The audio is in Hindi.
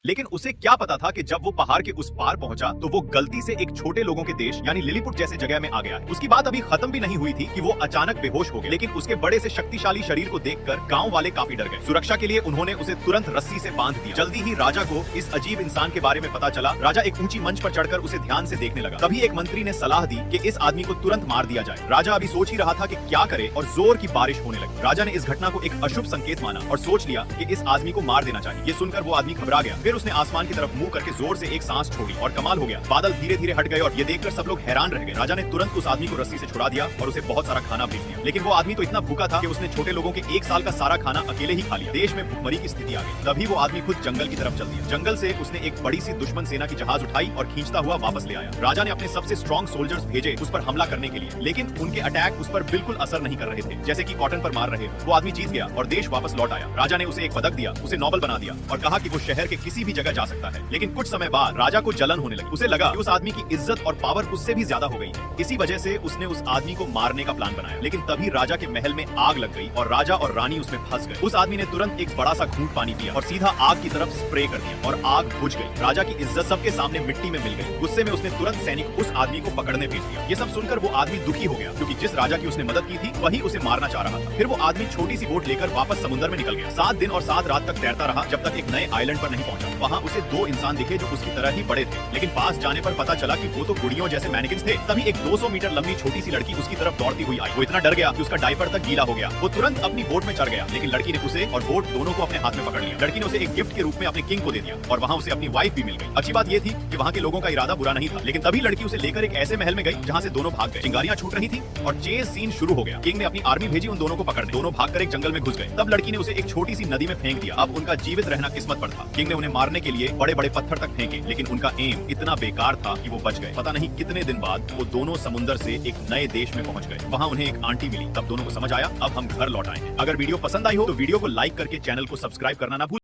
लेकिन उसे क्या पता था कि जब वो पहाड़ के उस पार पहुंचा तो वो गलती से एक छोटे लोगों के देश यानी लिलीपुट जैसे जगह में आ गया है। उसकी बात अभी खत्म भी नहीं हुई थी कि वो अचानक बेहोश हो गया, लेकिन उसके बड़े से शक्तिशाली शरीर को देखकर गांव वाले काफी डर गए। सुरक्षा के लिए उन्होंने उसे तुरंत रस्सी से बांध दिया। जल्दी ही राजा को इस अजीब इंसान के बारे में पता चला। राजा एक ऊंची मंच पर चढ़कर उसे ध्यान से देखने लगा। तभी एक मंत्री ने सलाह दी कि इस आदमी को तुरंत मार दिया जाए। राजा अभी सोच ही रहा था कि क्या करे और जोर की बारिश होने लगी। राजा ने इस घटना को एक अशुभ संकेत माना और सोच लिया कि इस आदमी को मार देना चाहिए। ये सुनकर वो आदमी घबरा गया। फिर उसने आसमान की तरफ मुंह करके जोर से एक सांस छोड़ी और कमाल हो गया, बादल धीरे धीरे हट गए और ये देखकर सब लोग हैरान रह गए। राजा ने तुरंत उस आदमी को रस्सी से छुड़ा दिया और उसे बहुत सारा खाना भेज दिया। लेकिन वो आदमी तो इतना भूखा था कि उसने छोटे लोगों के एक साल का सारा खाना अकेले ही खा लिया। देश में भूखमरी की स्थिति आ गई। तभी वो आदमी खुद जंगल की तरफ चल दिया। जंगल से उसने एक बड़ी सी दुश्मन सेना की जहाज उठाई और खींचता हुआ वापस ले आया। राजा ने अपने सबसे स्ट्रॉन्ग सोल्जर्स भेजे उस पर हमला करने के लिए, लेकिन उनके अटैक उस पर बिल्कुल असर नहीं कर रहे थे, जैसे कि कॉटन पर मार रहे हो। वो आदमी जीत गया और देश वापस लौट आया। राजा ने उसे एक पदक दिया, उसे नोबल बना दिया और कहा कि वो शहर के किसी भी जगह जा सकता है। लेकिन कुछ समय बाद राजा को जलन होने लगी। उसे लगा कि उस आदमी की इज्जत और पावर उससे भी ज्यादा हो गई है। इसी वजह से उसने उस आदमी को मारने का प्लान बनाया। लेकिन तभी राजा के महल में आग लग गई और राजा और रानी उसमें फंस गए। उस आदमी ने तुरंत एक बड़ा सा घूंट पानी पिया और सीधा आग की तरफ स्प्रे कर दिया और आग बुझ गई। राजा की इज्जत सबके सामने मिट्टी में मिल गई। गुस्से में उसने तुरंत सैनिक उस आदमी को पकड़ने भेज दिया। ये सब सुनकर वो आदमी दुखी हो गया, क्योंकि जिस राजा की उसने मदद की थी वही उसे मारना चाह रहा था। फिर वो आदमी छोटी सी बोट लेकर वापस समुद्र में निकल गया। 7 दिन और 7 रात तक तैरता रहा, जब तक एक नए आइलैंड पर नहीं पहुंचा। वहाँ उसे 2 इंसान दिखे जो उसकी तरह ही बड़े थे, लेकिन पास जाने पर पता चला कि वो तो गुड़ियों जैसे मैनिकिन्स थे। तभी एक 200 मीटर लंबी छोटी सी लड़की उसकी तरफ दौड़ती हुई आई। वो इतना डर गया कि उसका डायपर तक गीला हो गया। वो तुरंत अपनी बोट में चढ़ गया, लेकिन लड़की ने उसे और बोट दोनों को अपने हाथ में पकड़ लिया। लड़की ने उसे एक गिफ्ट के रूप में अपने किंग को दे दिया और वहाँ उसे अपनी वाइफ भी मिल गई। अच्छी बात ये थी कि वहाँ के लोगों का इरादा बुरा नहीं था, लेकिन तभी लड़की उसे लेकर एक ऐसे महल में गई जहाँ से दोनों भाग गए। चिंगारियां छूट रही थी और चेज सीन शुरू हो गया। किंग ने अपनी आर्मी भेजी उन दोनों को पकड़ने। दोनों भागकर एक जंगल में घुस गए। तब लड़की ने उसे एक छोटी सी नदी में फेंक दिया। अब उनका जीवित रहना किस्मत पर था। किंग ने उन्हें मारने के लिए बड़े बड़े पत्थर तक फेंके, लेकिन उनका एम इतना बेकार था कि वो बच गए। पता नहीं कितने दिन बाद वो दोनों समुद्र से एक नए देश में पहुंच गए। वहाँ उन्हें एक आंटी मिली। तब दोनों को समझ आया अब हम घर लौट आए हैं। अगर वीडियो पसंद आई हो तो वीडियो को लाइक करके चैनल को सब्सक्राइब करना ना भूलें।